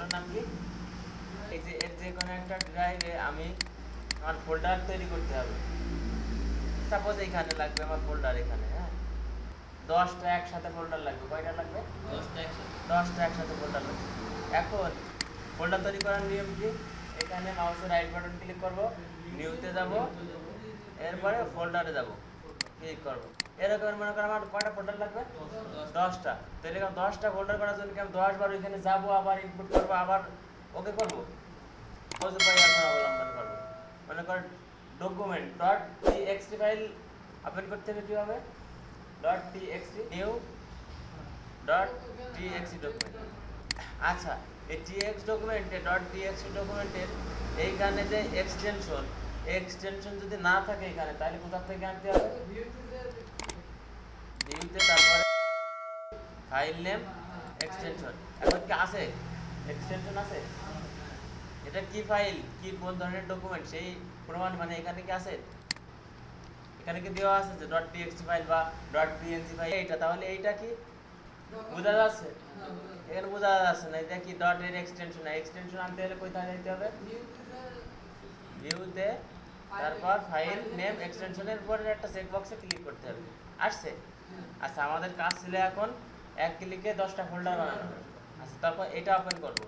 ফোল্ডারের নাম কি? এই যে এর যে কোনো একটা ড্রাইভে আমি আমার ফোল্ডার তৈরি করতে হবে। সাপোজ এইখানে লাগবে আমার ফোল্ডার, এখানে হ্যাঁ 10টা একসাথে ফোল্ডার লাগবে। কয়টা লাগবে? 10টা একসাথে ফোল্ডার লাগবে। এখন ফোল্ডার তৈরি করার নিয়ম কি? এখানে মাউসের রাইট বাটন ক্লিক করব, নিউতে যাব, এরপরে ফোল্ডারে যাব, ক্লিক করব। এরকম মনে করো আমার কয়টা ফোল্ডার লাগবে? 10টা। তো এরকম 10টা ফোল্ডার করার জন্য কি আমি 10 বার ওইখানে যাব, আবার ইনপুট করব, আবার ওকে করব? সহজ উপায় এখন অবলম্বন করব। মনে কর document dot TXT file open করতে হবে কিভাবে? Dot TXT new dot TXT document. আচ্ছা, এই টিএক্স ডকুমেন্টে ডট টিএক্সটি ডকুমেন্টের এইখানে যে এক্সটেনশন যদি না থাকে এখানে, তাহলে কোথা থেকে আনতে হবে? ভিউতে, তারপরে ফাইল নেম, এক্সটেনশন। এখন কি আছে? এক্সটেনশন আছে? এটা কি ফাইল, কি কোন ধরনের ডকুমেন্ট সেই প্রমাণ মানে এখানে কি আছে? এখানে কি দেওয়া আছে যে ডট টিএক্সটি ফাইল বা ডট পিএনজি ফাইল এইটা? তাহলে এইটা কি বোঝা যাচ্ছে? এখানে বোঝা যাচ্ছে না। এটা কি ডট এর এক্সটেনশন? এক্সটেনশন আনতে হলে কোথায় যেতে হবে? ভিউতে, তারপর ফাইল নেম, এক্সটেনশনের উপরে একটা চেক বক্সে ক্লিক করতে হবে। আসছে? আচ্ছা, আমাদের কাজ ছিল এখন এক ক্লিকে 10টা ফোল্ডার বানানো। আচ্ছা, তারপর এটা ওপেন করব।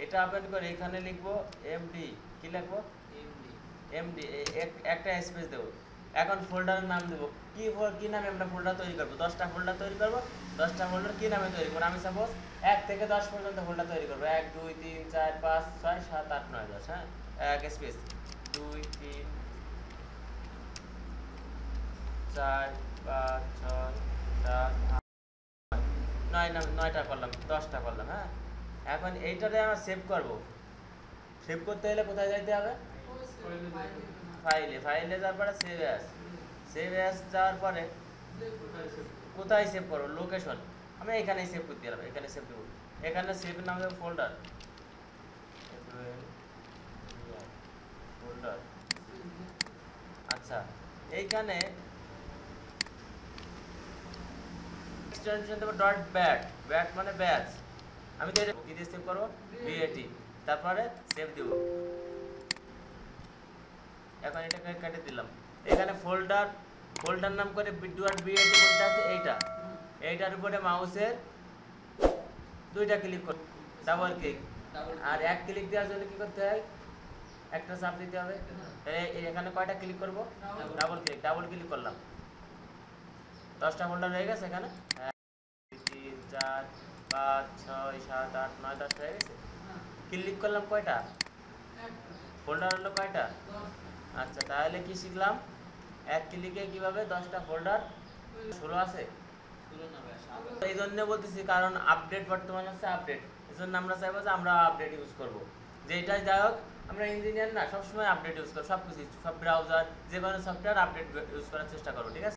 এটা ওপেন করে এখানে লিখবো এমডি। কি লিখবো? এমডি। একটা স্পেস দেব। এখন ফোল্ডারের নাম দেব কি নামে আমরা ফোল্ডার তৈরি করব? 10টা ফোল্ডার তৈরি করব। 10টা ফোল্ডার কি নামে তৈরি করব? আমি সাপোজ 1 থেকে 10 পর্যন্ত ফোল্ডার তৈরি করব। 1 2 3 4 5 6 7 8 9 10। হ্যাঁ, এক স্পেস 2 3 4 5 6 7 8 9টা করলাম, 10টা করলাম। হ্যাঁ, এখন এইটাতে আমরা সেভ করব। সেভ করতে হলে কোথায় যাইতে হবে? ফাইলে যাওয়ার পরে সেভ অ্যাজ যাওয়ার পরে কোথায় সেভ করবো? লোকেশন। আমি এখানেই সেভ করতে গেলাম, এখানে সেভ দেবো। এখানে সেভের নাম দেবো ফোল্ডার। আচ্ছা, এইখানে এক্সটেনশন দেবো ডট ব্যাট মানে ব্যাচ। আমি তো এটা কি দিয়ে সেভ করবো? বিএটি। তারপরে সেভ দেবো। এখন এটাকে কেটে দিলাম। এখানে ফোল্ডার নাম করে ডট বিএটি বলতে আছে এইটার উপরে মাউসের 2টা ক্লিক করব, ডাবল ক্লিক। আর এক ক্লিক দেওয়ার জন্য কি করতে হয়? একটা চাপ দিতে হবে। এখানে কয়টা ক্লিক করব? ডাবল ক্লিক করলাম। 10টা ফোল্ডার হয়ে গেছে এখানে। 1 2 3 4 5 6 7 8 9 10 হয়ে গেছে। ক্লিক করলাম কয়টা? ফোল্ডার হলো কয়টা? আচ্ছা, তাহলে কি শিখলাম? এক ক্লিকে কিভাবে 10টা ফোল্ডার 16 আছে। এই জন্য বলতেছি কারণ আপডেট বর্তমানে আছে, আপডেট। এই জন্য আমরা চাইবো যে আমরা আপডেট ইউজ করবো। যেটাই যাই হোক, আমরা ইঞ্জিনিয়ার না, সবসময় আপডেট ইউজ করবো। সব কিছু, সব ব্রাউজার, যে কোনো সফটওয়্যার আপডেট ইউজ করার চেষ্টা করবো। ঠিক আছে?